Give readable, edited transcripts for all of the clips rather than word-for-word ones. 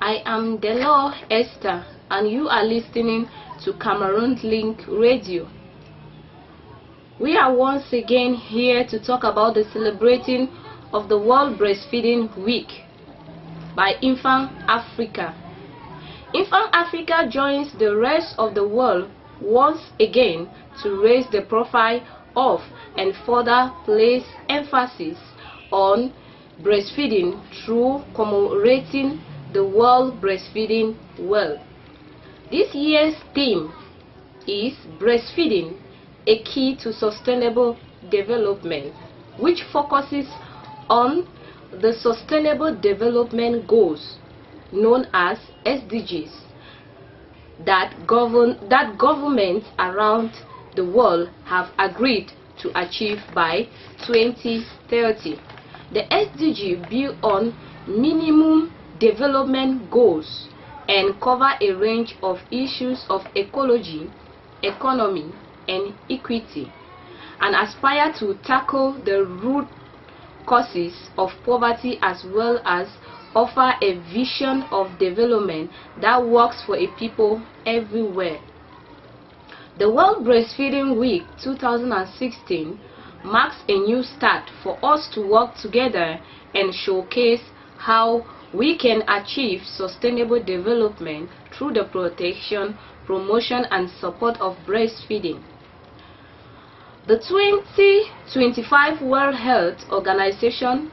I am deloh Esther, and you are listening to Cameroon Link Radio. We are once again here to talk about the celebrating of the World Breastfeeding Week by IBFAN Africa. IBFAN Africa joins the rest of the world once again to raise the profile of and further place emphasis on breastfeeding through commemorating the World Breastfeeding Week. This year's theme is Breastfeeding, a Key to Sustainable Development, which focuses on the Sustainable Development Goals, known as SDGs, that governments around the world have agreed to achieve by 2030. The SDG build on minimum development goals and cover a range of issues of ecology, economy, and equity, and aspire to tackle the root causes of poverty as well as offer a vision of development that works for a people everywhere. The World Breastfeeding Week 2016 marks a new start for us to work together and showcase how we can achieve sustainable development through the protection, promotion, and support of breastfeeding. The 2025 World Health Organization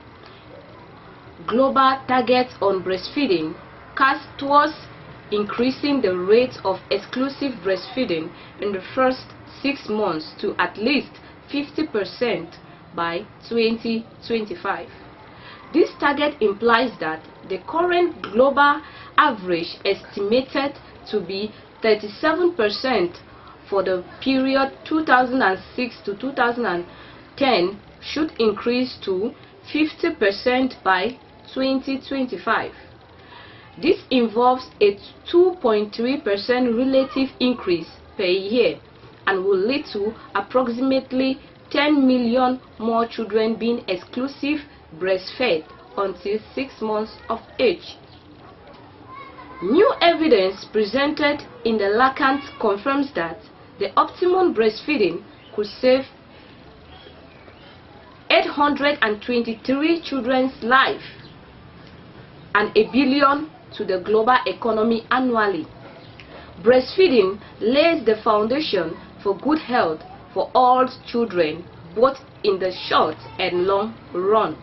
global targets on breastfeeding cast towards increasing the rate of exclusive breastfeeding in the first 6 months to at least 50% by 2025. This target implies that the current global average, estimated to be 37% for the period 2006 to 2010, should increase to 50% by 2025. This involves a 2.3% relative increase per year and will lead to approximately 10 million more children being exclusive breastfed until 6 months of age. New evidence presented in the LACANT confirms that the optimum breastfeeding could save 823 children's lives and $1 billion to the global economy annually. Breastfeeding lays the foundation for good health for all children, both in the short and long run,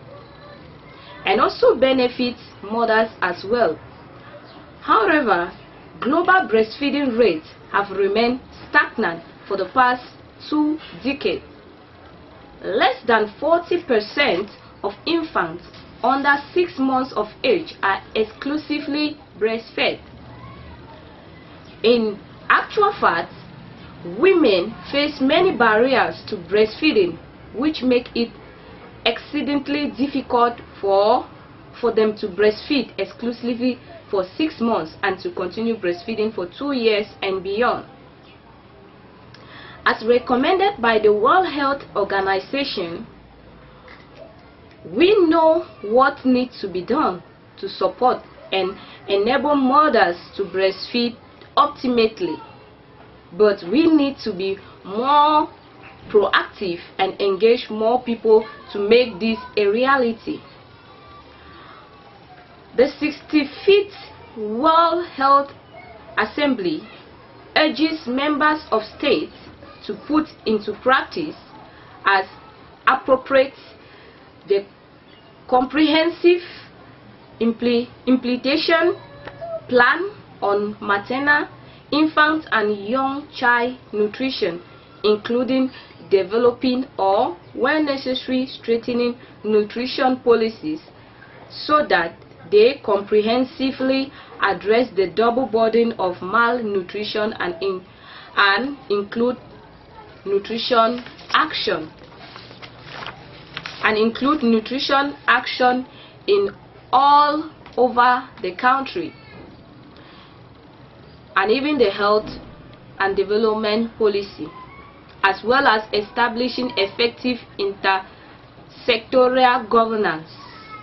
and also benefits mothers as well. However, global breastfeeding rates have remained stagnant for the past 2 decades. Less than 40% of infants under 6 months of age are exclusively breastfed. In actual fact, women face many barriers to breastfeeding, which make it exceedingly difficult for them to breastfeed exclusively for 6 months and to continue breastfeeding for 2 years and beyond. As recommended by the World Health Organization, we know what needs to be done to support and enable mothers to breastfeed optimally, but we need to be more proactive and engage more people to make this a reality. The 65th World Health Assembly urges members of states to put into practice as appropriate the comprehensive implementation plan on maternal, infant, and young child nutrition, including developing or, where necessary, strengthening nutrition policies so that they comprehensively address the double burden of malnutrition and include nutrition action in all over the country, and even the health and development policy, as well as establishing effective intersectoral governance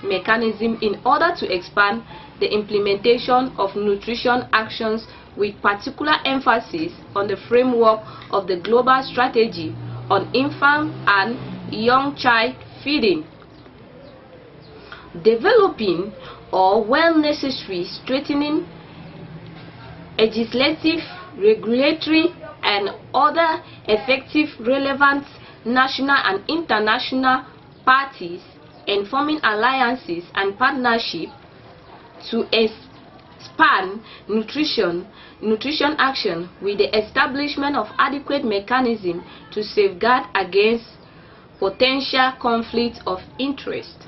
mechanism in order to expand the implementation of nutrition actions with particular emphasis on the framework of the global strategy on infant and young child feeding. Developing or when necessary strengthening legislative, regulatory and other effective relevant national and international parties and forming alliances and partnerships to expand nutrition action with the establishment of adequate mechanism to safeguard against potential conflict of interest,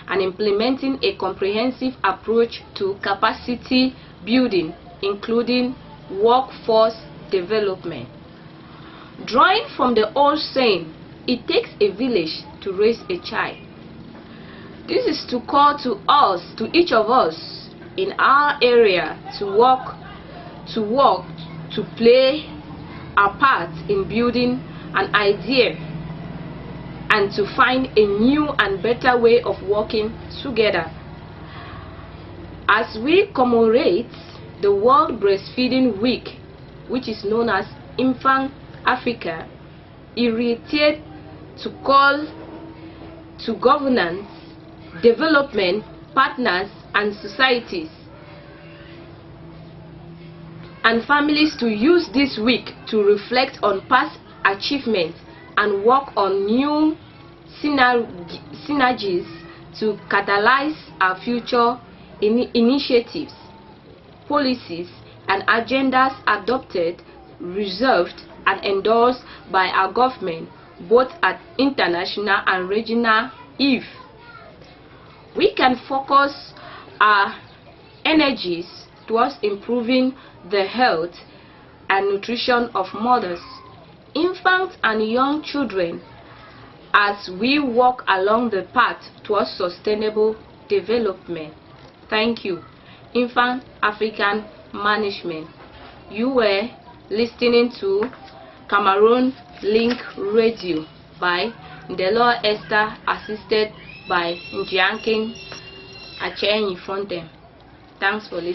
and implementing a comprehensive approach to capacity building, including workforce development. Drawing from the old saying, it takes a village to raise a child. This is to call to each of us in our area to play our part in building an idea and to find a new and better way of working together. As we commemorate the World Breastfeeding Week, which is known as IBFAN Africa, it reiterates to call to governance, development partners and societies and families to use this week to reflect on past achievements and work on new synergies to catalyze our future initiatives, policies and agendas adopted, reserved and endorsed by our government both at international and regional. If we can focus our energies towards improving the health and nutrition of mothers, infants and young children as we walk along the path towards sustainable development. Thank you. IBFAN African Management. You were listening to Cameroon Link Radio by Deloh Esther, assisted by Njiankin Achenyi Fontem. Thanks for listening.